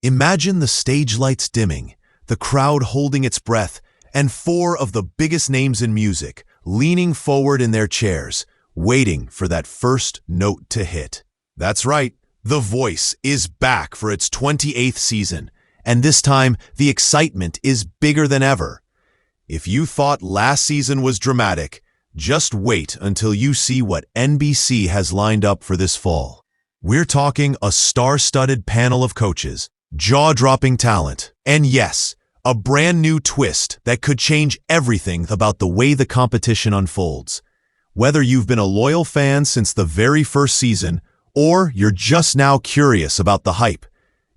Imagine the stage lights dimming, the crowd holding its breath, and four of the biggest names in music leaning forward in their chairs, waiting for that first note to hit. That's right, The Voice is back for its 28th season, and this time the excitement is bigger than ever. If you thought last season was dramatic, just wait until you see what NBC has lined up for this fall. We're talking a star-studded panel of coaches, jaw-dropping talent, and yes, a brand new twist that could change everything about the way the competition unfolds. Whether you've been a loyal fan since the very first season, or you're just now curious about the hype,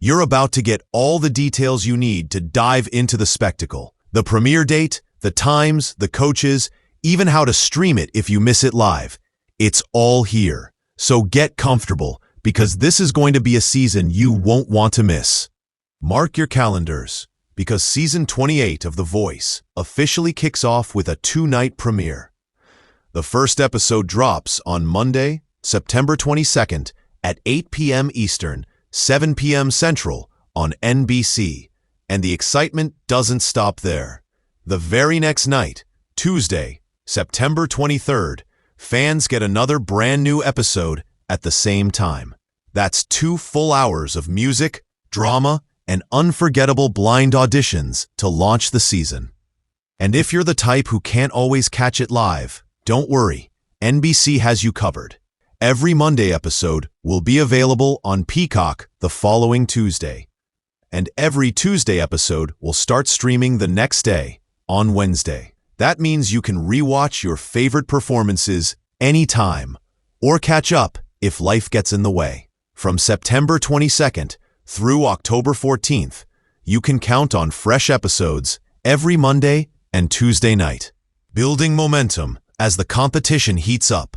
you're about to get all the details you need to dive into the spectacle. The premiere date, the times, the coaches, even how to stream it if you miss it live. It's all here. So get comfortable, because this is going to be a season you won't want to miss. Mark your calendars, because season 28 of The Voice officially kicks off with a two-night premiere. The first episode drops on Monday, September 22nd at 8 p.m. Eastern, 7 p.m. Central on NBC. And the excitement doesn't stop there. The very next night, Tuesday, September 23rd, fans get another brand new episode at the same time. That's 2 full hours of music, drama, and unforgettable blind auditions to launch the season. And if you're the type who can't always catch it live, don't worry, NBC has you covered. Every Monday episode will be available on Peacock the following Tuesday. And every Tuesday episode will start streaming the next day, on Wednesday. That means you can rewatch your favorite performances anytime, or catch up if life gets in the way. From September 22nd through October 14th, you can count on fresh episodes every Monday and Tuesday night, building momentum as the competition heats up.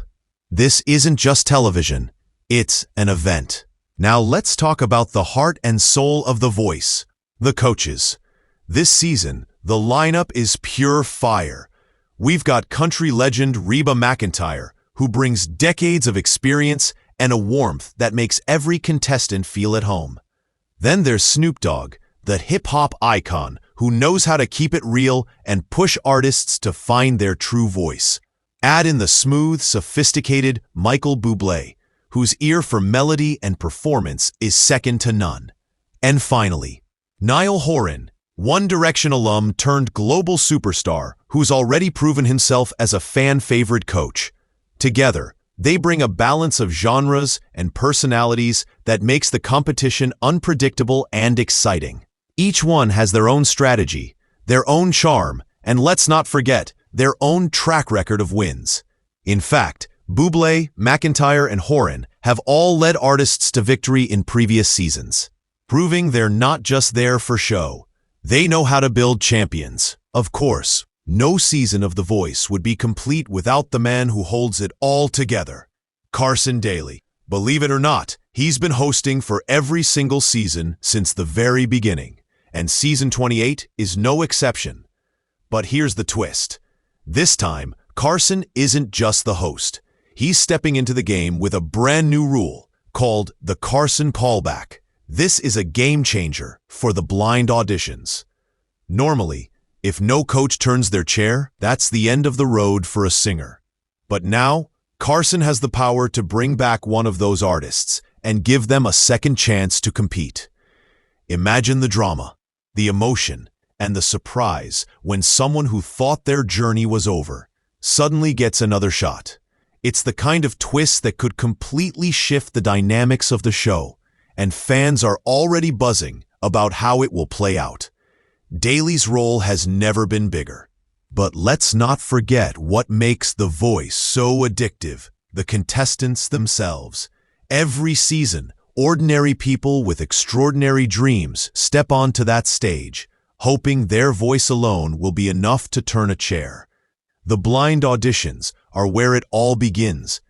This isn't just television, it's an event. Now let's talk about the heart and soul of The Voice, the coaches. This season, the lineup is pure fire. We've got country legend Reba McEntire, who brings decades of experience and a warmth that makes every contestant feel at home. Then there's Snoop Dogg, the hip-hop icon who knows how to keep it real and push artists to find their true voice. Add in the smooth, sophisticated Michael Bublé, whose ear for melody and performance is second to none. And finally, Niall Horan, One Direction alum turned global superstar who's already proven himself as a fan-favorite coach. Together, they bring a balance of genres and personalities that makes the competition unpredictable and exciting. Each one has their own strategy, their own charm, and let's not forget, their own track record of wins. In fact, Bublé, McEntire, and Horan have all led artists to victory in previous seasons, proving they're not just there for show. They know how to build champions. Of course, no season of The Voice would be complete without the man who holds it all together, Carson Daly. Believe it or not, he's been hosting for every single season since the very beginning, and season 28 is no exception. But here's the twist. This time, Carson isn't just the host. He's stepping into the game with a brand new rule called the Carson Callback. This is a game changer for the blind auditions. Normally, if no coach turns their chair, that's the end of the road for a singer. But now, Carson has the power to bring back one of those artists and give them a second chance to compete. Imagine the drama, the emotion, and the surprise when someone who thought their journey was over suddenly gets another shot. It's the kind of twist that could completely shift the dynamics of the show, and fans are already buzzing about how it will play out. Daly's role has never been bigger. But let's not forget what makes The Voice so addictive: the contestants themselves. Every season, ordinary people with extraordinary dreams step onto that stage, hoping their voice alone will be enough to turn a chair. The blind auditions are where it all begins,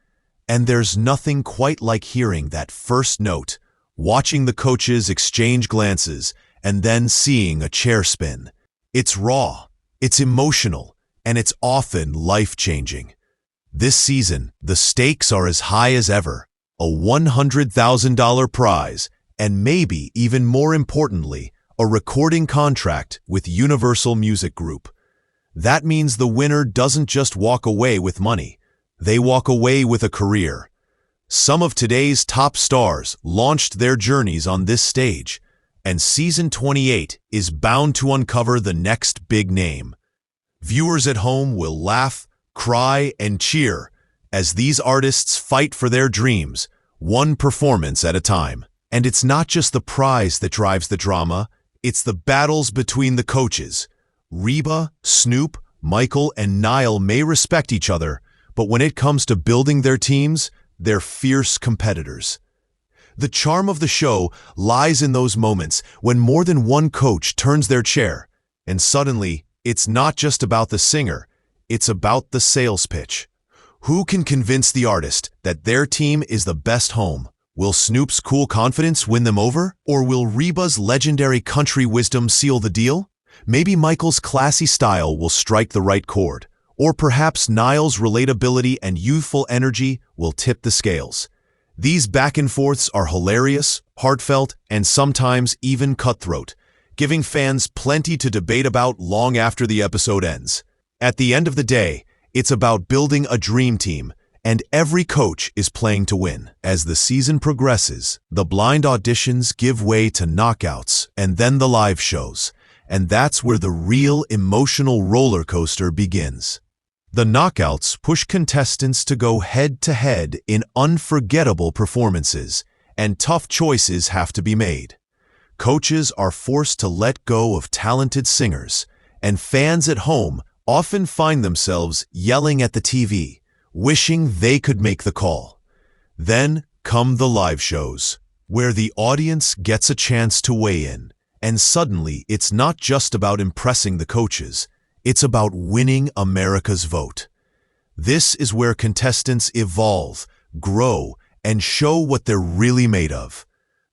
and there's nothing quite like hearing that first note, watching the coaches exchange glances, and then seeing a chair spin. It's raw, it's emotional, and it's often life-changing. This season, the stakes are as high as ever: a $100,000 prize and maybe even more importantly, a recording contract with Universal Music Group. That means the winner doesn't just walk away with money, they walk away with a career. Some of today's top stars launched their journeys on this stage, and Season 28 is bound to uncover the next big name. Viewers at home will laugh, cry, and cheer as these artists fight for their dreams, one performance at a time. And it's not just the prize that drives the drama, it's the battles between the coaches. Reba, Snoop, Michael, and Niall may respect each other, but when it comes to building their teams, they're fierce competitors. The charm of the show lies in those moments when more than one coach turns their chair, and suddenly, it's not just about the singer, it's about the sales pitch. Who can convince the artist that their team is the best home? Will Snoop's cool confidence win them over? Or will Reba's legendary country wisdom seal the deal? Maybe Michael's classy style will strike the right chord. Or perhaps Niall's relatability and youthful energy will tip the scales. These back and forths are hilarious, heartfelt, and sometimes even cutthroat, giving fans plenty to debate about long after the episode ends. At the end of the day, it's about building a dream team, and every coach is playing to win. As the season progresses, the blind auditions give way to knockouts and then the live shows, and that's where the real emotional roller coaster begins. The knockouts push contestants to go head-to-head in unforgettable performances, and tough choices have to be made. Coaches are forced to let go of talented singers, and fans at home often find themselves yelling at the TV, wishing they could make the call. Then come the live shows, where the audience gets a chance to weigh in, and suddenly it's not just about impressing the coaches, it's about winning America's vote. This is where contestants evolve, grow, and show what they're really made of.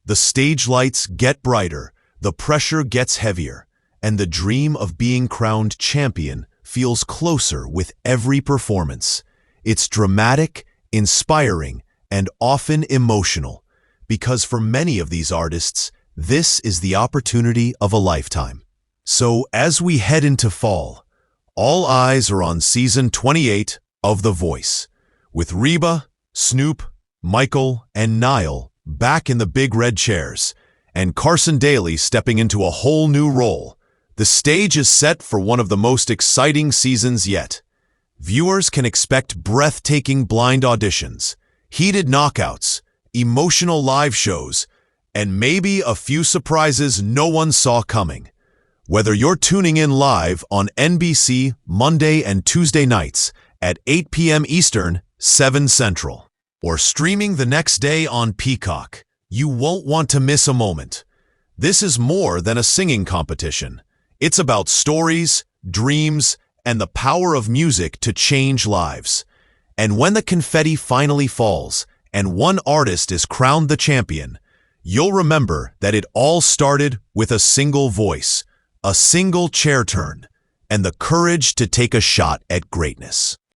The stage lights get brighter, the pressure gets heavier, and the dream of being crowned champion feels closer with every performance. It's dramatic, inspiring, and often emotional, because for many of these artists, this is the opportunity of a lifetime. So as we head into fall, all eyes are on Season 28 of The Voice, with Reba, Snoop, Michael, and Niall back in the big red chairs, and Carson Daly stepping into a whole new role. The stage is set for one of the most exciting seasons yet. Viewers can expect breathtaking blind auditions, heated knockouts, emotional live shows, and maybe a few surprises no one saw coming. Whether you're tuning in live on NBC Monday and Tuesday nights at 8 p.m. Eastern, 7 Central, or streaming the next day on Peacock, you won't want to miss a moment. This is more than a singing competition. It's about stories, dreams, and the power of music to change lives. And when the confetti finally falls and one artist is crowned the champion, you'll remember that it all started with a single voice, a single chair turn, and the courage to take a shot at greatness.